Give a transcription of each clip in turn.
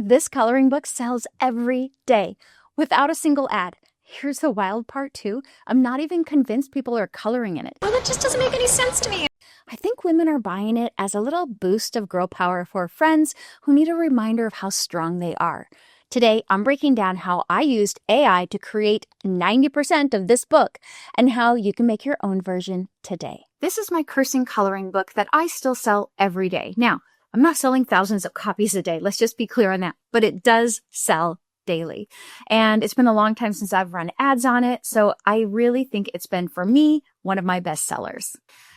This coloring book sells every day without a single ad. Here's the wild part too. I'm not even convinced people are coloring in it. Well, that just doesn't make any sense to me. I think women are buying it as a little boost of girl power for friends who need a reminder of how strong they are. Today, I'm breaking down how I used AI to create 90% of this book and how you can make your own version today. This is my cursing coloring book that I still sell every day. Now, I'm not selling thousands of copies a day. Let's just be clear on that. But it does sell daily. And it's been a long time since I've run ads on it. So I really think it's been, for me, one of my best sellers.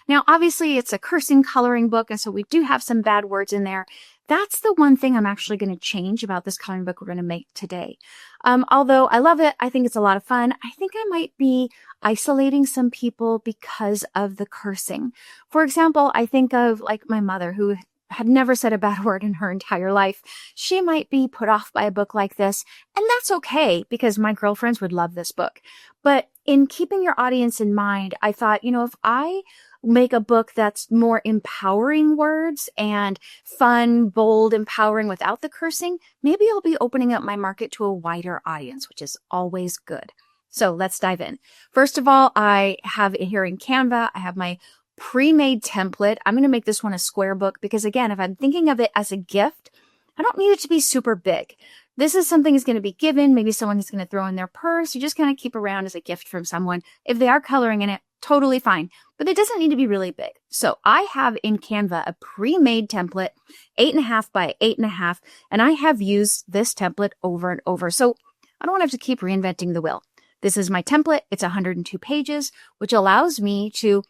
Now, obviously, it's a cursing coloring book. And so we do have some bad words in there. That's the one thing I'm actually going to change about this coloring book we're going to make today. Although I love it, I think it's a lot of fun. I think I might be isolating some people because of the cursing. For example, I think of like my mother, who had never said a bad word in her entire life. She might be put off by a book like this, and that's okay because my girlfriends would love this book. But in keeping your audience in mind, I thought, if I make a book that's more empowering words and fun, bold, empowering without the cursing, maybe I'll be opening up my market to a wider audience, which is always good. So let's dive in. First of all, I have it here in Canva. I have my pre-made template. I'm going to make this one a square book because, again, if I'm thinking of it as a gift, I don't need it to be super big. This is something that's going to be given. Maybe someone is going to throw in their purse. You just kind of keep around as a gift from someone. If they are coloring in it, totally fine. But it doesn't need to be really big. So I have in Canva a pre-made template, 8.5 by 8.5, and I have used this template over and over. So I don't want to have to keep reinventing the wheel. This is my template. It's 102 pages, which allows me to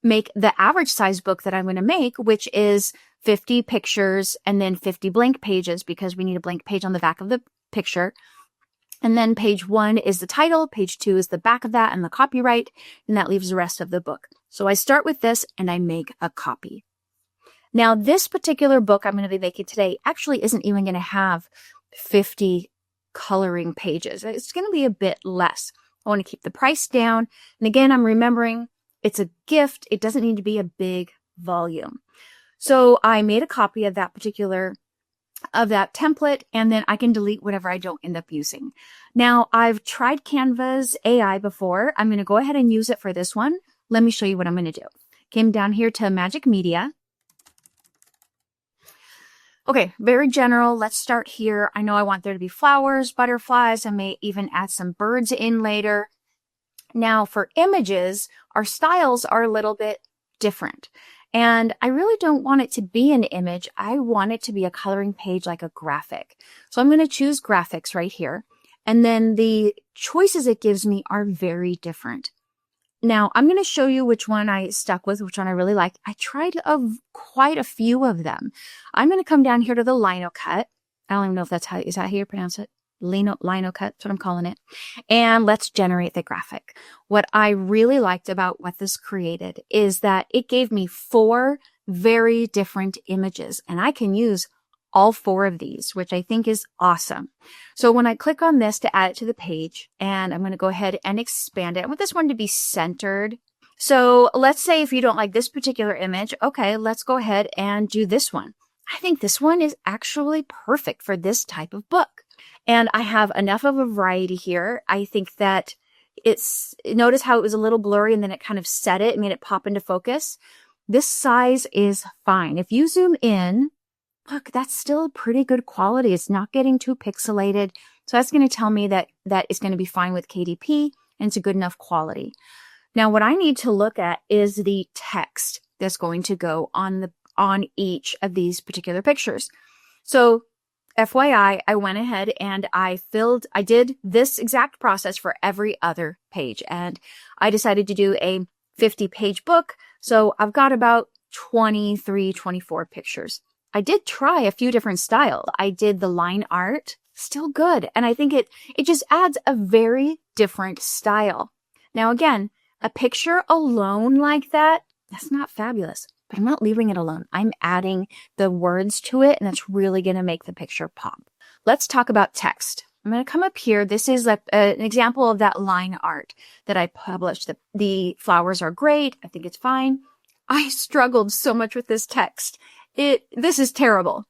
make the average size book that I'm going to make, which is 50 pictures and then 50 blank pages because we need a blank page on the back of the picture. And then page 1 is the title, page 2 is the back of that and the copyright, and that leaves the rest of the book. So I start with this and I make a copy. Now, this particular book I'm going to be making today actually isn't even going to have 50 coloring pages. It's going to be a bit less. I want to keep the price down. And again, I'm remembering it's a gift. It doesn't need to be a big volume. So I made a copy of that template, and then I can delete whatever I don't end up using. Now, I've tried Canva's AI before. I'm going to go ahead and use it for this one. Let me show you what I'm going to do. Came down here to Magic Media. Okay, very general. Let's start here. I know I want there to be flowers, butterflies. I may even add some birds in later. Now, for images, our styles are a little bit different. And I really don't want it to be an image. I want it to be a coloring page like a graphic. So I'm going to choose graphics right here. And then the choices it gives me are very different. Now, I'm going to show you which one I stuck with, which one I really like. I tried quite a few of them. I'm going to come down here to the lino cut. I don't even know if is that how you pronounce it? Lino cut, that's what I'm calling it. And let's generate the graphic. What I really liked about what this created is that it gave me 4 very different images, and I can use all 4 of these, which I think is awesome. So when I click on this to add it to the page, and I'm going to go ahead and expand it. I want this one to be centered. So let's say if you don't like this particular image, okay, let's go ahead and do this one. I think this one is actually perfect for this type of book. And I have enough of a variety here. I think that notice how it was a little blurry and then it kind of set it, made it pop into focus. This size is fine. If you zoom in, look, that's still pretty good quality. It's not getting too pixelated. So that's going to tell me that it's going to be fine with KDP and it's a good enough quality. Now, what I need to look at is the text that's going to go on each of these particular pictures. So FYI, I went ahead and I did this exact process for every other page. And I decided to do a 50-page book. So I've got about 23, 24 pictures. I did try a few different styles. I did the line art, still good. And I think it just adds a very different style. Now, again, a picture alone like that's not fabulous. But I'm not leaving it alone. I'm adding the words to it, and that's really going to make the picture pop. Let's talk about text. I'm going to come up here. This is an example of that line art that I published. The flowers are great. I think it's fine. I struggled so much with this text. This is terrible.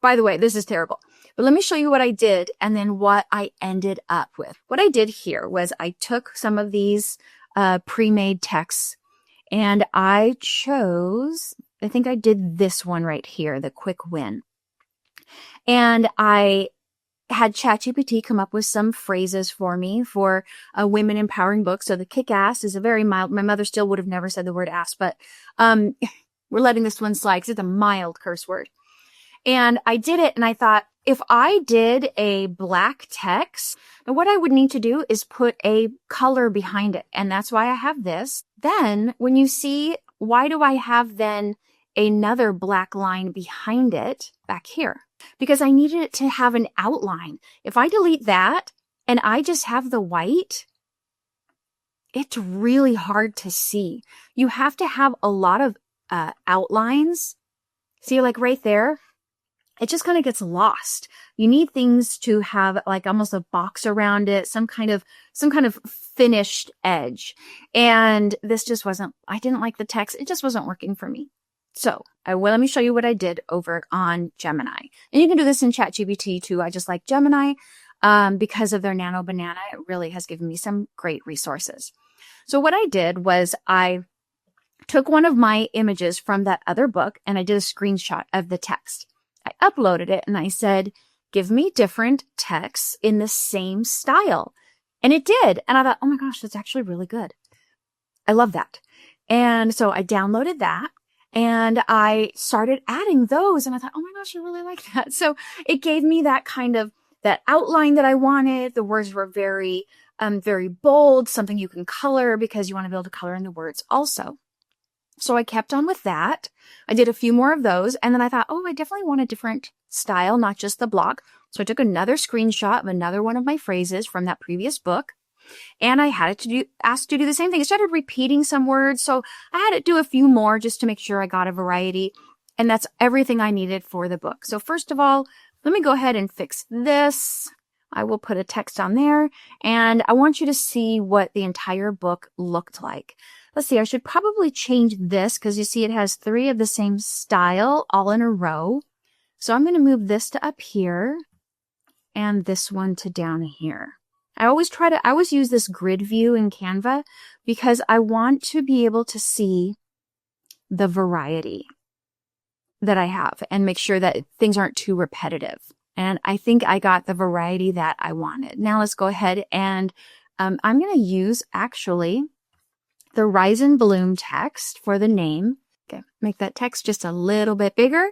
By the way, this is terrible. But let me show you what I did and then what I ended up with. What I did here was I took some of these pre-made texts and I chose, I think I did this one right here, the quick win. And I had ChatGPT come up with some phrases for me for a women empowering book. So the kick ass is a very mild, my mother still would have never said the word ass, but we're letting this one slide because it's a mild curse word. And I did it and I thought, if I did a black text, what I would need to do is put a color behind it. And that's why I have this. Then when you see, why do I have then another black line behind it back here? Because I needed it to have an outline. If I delete that and I just have the white, it's really hard to see. You have to have a lot of outlines. See, like right there, it just kind of gets lost. You need things to have like almost a box around it, some kind of finished edge. And this just wasn't, I didn't like the text. It just wasn't working for me. So let me show you what I did over on Gemini. And you can do this in ChatGPT too. I just like Gemini because of their Nano Banana. It really has given me some great resources. So what I did was I took one of my images from that other book and I did a screenshot of the text. I uploaded it and I said, give me different texts in the same style. And it did. And I thought, oh my gosh, that's actually really good. I love that. And so I downloaded that. And I started adding those and I thought, oh my gosh, I really like that. So it gave me that kind of, that outline that I wanted. The words were very, very bold, something you can color because you want to be able to color in the words also. So I kept on with that. I did a few more of those. And then I thought, oh, I definitely want a different style, not just the block. So I took another screenshot of another one of my phrases from that previous book. And I had it asked to do the same thing. It started repeating some words. So I had it do a few more just to make sure I got a variety. And that's everything I needed for the book. So first of all, let me go ahead and fix this. I will put a text on there. And I want you to see what the entire book looked like. Let's see, I should probably change this because you see it has 3 of the same style all in a row. So I'm going to move this to up here and this one to down here. I always use this grid view in Canva because I want to be able to see the variety that I have and make sure that things aren't too repetitive. And I think I got the variety that I wanted. Now let's go ahead and I'm going to use actually the Rise and Bloom text for the name. Okay, make that text just a little bit bigger.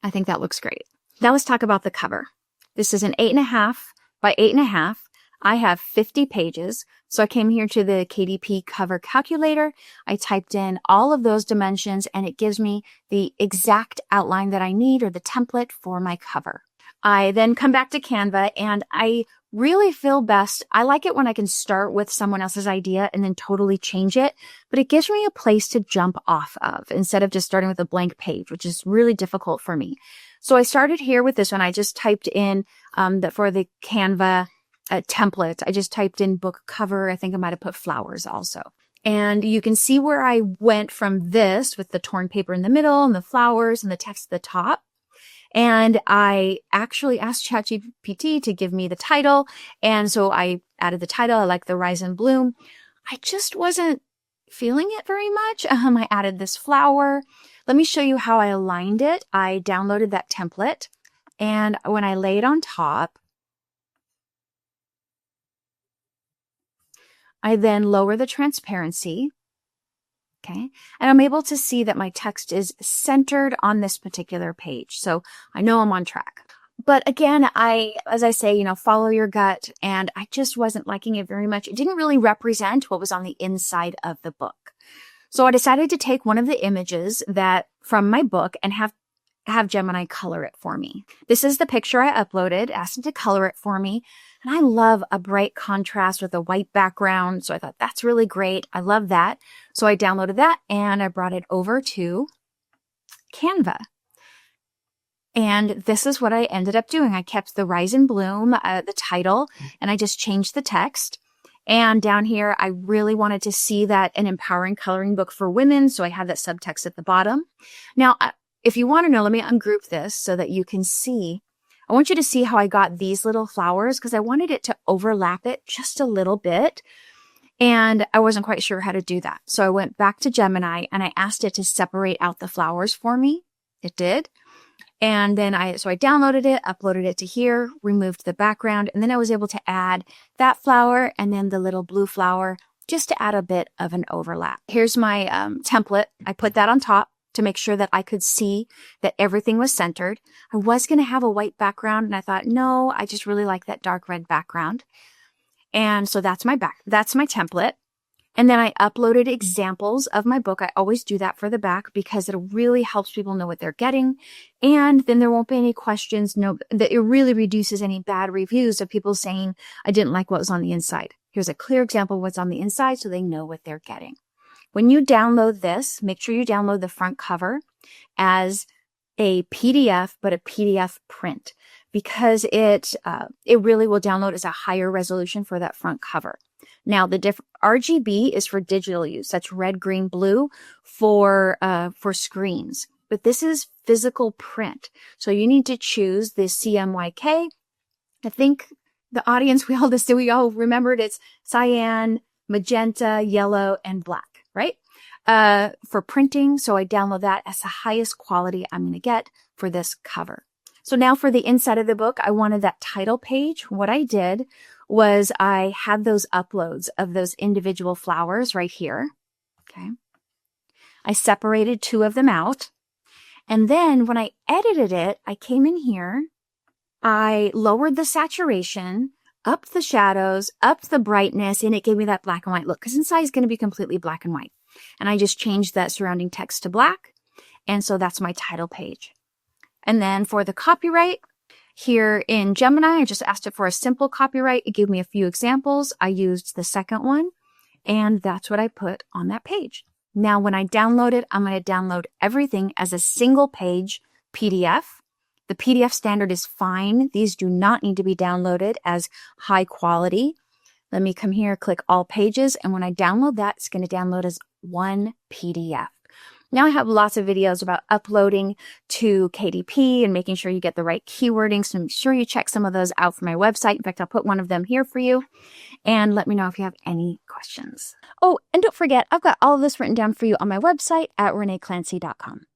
I think that looks great. Now let's talk about the cover. This is an 8.5 by 8.5. I have 50 pages. So I came here to the KDP cover calculator. I typed in all of those dimensions and it gives me the exact outline that I need or the template for my cover. I then come back to Canva and I really feel best. I like it when I can start with someone else's idea and then totally change it, but it gives me a place to jump off of instead of just starting with a blank page, which is really difficult for me. So I started here with this one. I just typed in for the Canva template. I just typed in book cover. I think I might have put flowers also. And you can see where I went from this with the torn paper in the middle and the flowers and the text at the top. And I actually asked ChatGPT to give me the title. And so I added the title. I like the Rise and Bloom. I just wasn't feeling it very much. I added this flower. Let me show you how I aligned it. I downloaded that template. And when I lay it on top, I then lower the transparency. Okay. And I'm able to see that my text is centered on this particular page. So I know I'm on track. But again, as I say, follow your gut. And I just wasn't liking it very much. It didn't really represent what was on the inside of the book. So I decided to take one of the images from my book and have Gemini color it for me. This is the picture I uploaded, asked him to color it for me. And I love a bright contrast with a white background. So I thought that's really great. I love that. So I downloaded that and I brought it over to Canva. And this is what I ended up doing. I kept the Rise and Bloom, the title, and I just changed the text. And down here, I really wanted to see that an empowering coloring book for women. So I have that subtext at the bottom. Now, if you want to know, let me ungroup this so that you can see I want you to see how I got these little flowers because I wanted it to overlap it just a little bit. And I wasn't quite sure how to do that. So I went back to Gemini and I asked it to separate out the flowers for me. It did. And then I downloaded it, uploaded it to here, removed the background, and then I was able to add that flower and then the little blue flower just to add a bit of an overlap. Here's my template. I put that on top to make sure that I could see that everything was centered. I was going to have a white background and I thought, no, I just really like that dark red background. And so that's my template. And then I uploaded examples of my book. I always do that for the back because it really helps people know what they're getting. And then there won't be any questions. That it really reduces any bad reviews of people saying, I didn't like what was on the inside. Here's a clear example of what's on the inside so they know what they're getting. When you download this, make sure you download the front cover as a PDF, but a PDF print because it really will download as a higher resolution for that front cover. Now, the RGB is for digital use. That's red, green, blue for screens. But this is physical print. So you need to choose the CMYK. I think the audience, we all remembered it's cyan, magenta, yellow, and black, right? For printing. So I download that as the highest quality I'm going to get for this cover. So now for the inside of the book, I wanted that title page. What I did was I had those uploads of those individual flowers right here. Okay. I separated 2 of them out. And then when I edited it, I came in here, I lowered the saturation, up the shadows, up the brightness, and it gave me that black and white look because inside is going to be completely black and white. And I just changed that surrounding text to black. And so that's my title page. And then for the copyright, here in Gemini, I just asked it for a simple copyright. It gave me a few examples. I used the second one, and that's what I put on that page. Now, when I download it, I'm going to download everything as a single page PDF. The PDF standard is fine. These do not need to be downloaded as high quality. Let me come here, click all pages, and when I download that, it's going to download as one PDF. Now I have lots of videos about uploading to KDP and making sure you get the right keywording. So make sure you check some of those out from my website. In fact, I'll put one of them here for you. And let me know if you have any questions. Oh, and don't forget, I've got all of this written down for you on my website at reneeclancy.com.